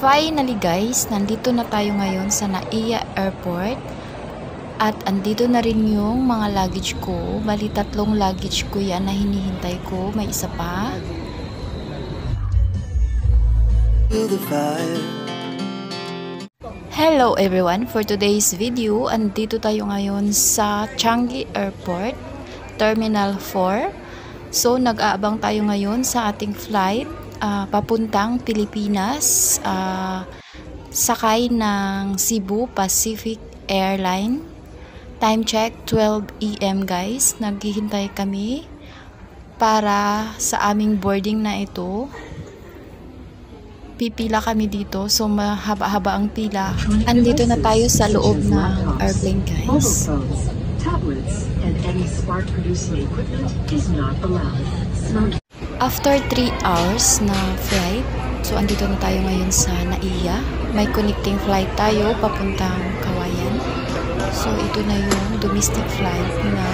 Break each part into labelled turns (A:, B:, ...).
A: Finally guys, nandito na tayo ngayon sa Naiya Airport. At andito na rin yung mga luggage ko. Bali 3 luggage ko yan na hinihintay ko. May isa pa. Hello everyone! For today's video, andito tayo ngayon sa Changi Airport, Terminal 4. So nag-aabang tayo ngayon sa ating flight papuntang Pilipinas, sakay ng Cebu Pacific Airline. Time check 12 AM guys. Naghihintay kami para sa aming boarding na ito. Pipila kami dito, so mahaba-haba ang pila. Andito na tayo sa loob ng airplane guys.
B: Tablets and any spark producing equipment is not allowed.
A: After 3 hours na flight, so andito na tayo ngayon sa Naiya. May connecting flight tayo papuntang Kawayan. So ito na yung domestic flight na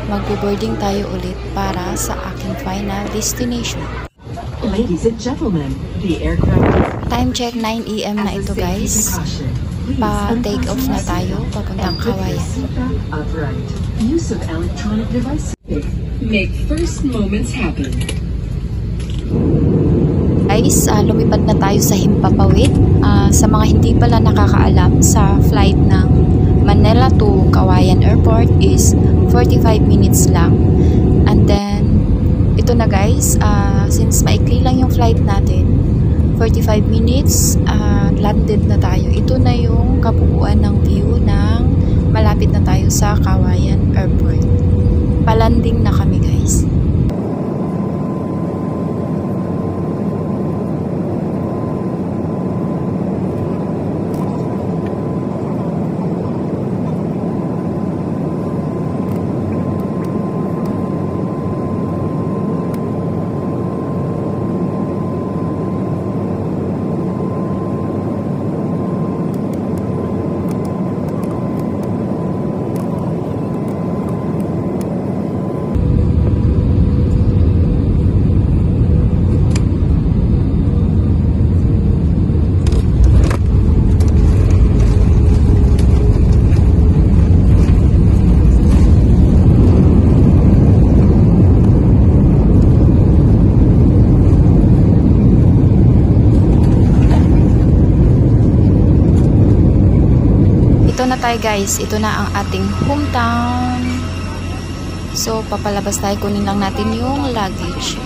A: magbo-boarding tayo ulit para sa aking final destination.
B: Ladies and gentlemen, the aircraft
A: Time check 9 AM na ito guys. Pa-take off na tayo papuntang Kawayan.
B: Upright. Use of electronic devices make first moments happen.
A: Guys, lumipad na tayo sa Himpapawid. Sa mga hindi pala nakakaalam, sa flight ng Manila to Kawayan Airport is 45 minutes lang. And then, ito na guys, since maikli lang yung flight natin, 45 minutes, landed na tayo. Ito na yung kabuuan ng view ng malapit na tayo sa Kawayan Airport. Palanding na kami guys. Ito na tayo guys, ito na ang ating hometown. So papalabas tayo, kunin lang natin yung luggage.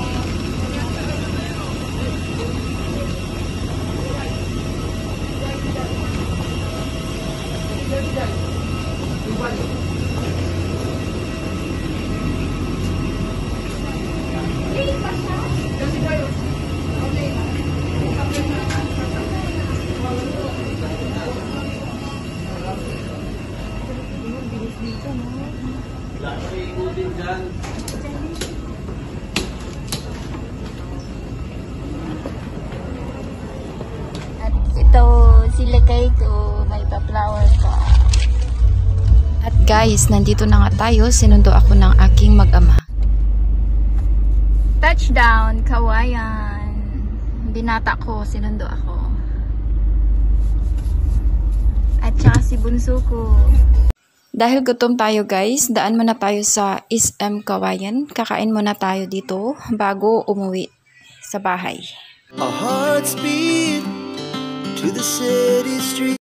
C: At ito sila kayo, may pa-flower pa.
A: At guys, nandito na nga tayo. Sinundo ako ng aking mag-ama.
C: Touchdown, Kawayan. Binata ko, sinundo ako. At saka si bunso ko.
A: Dahil gutom tayo guys, daan muna tayo sa SM Kawayan. Kakain muna tayo dito bago umuwi sa bahay.
D: Our hearts beat to the city street.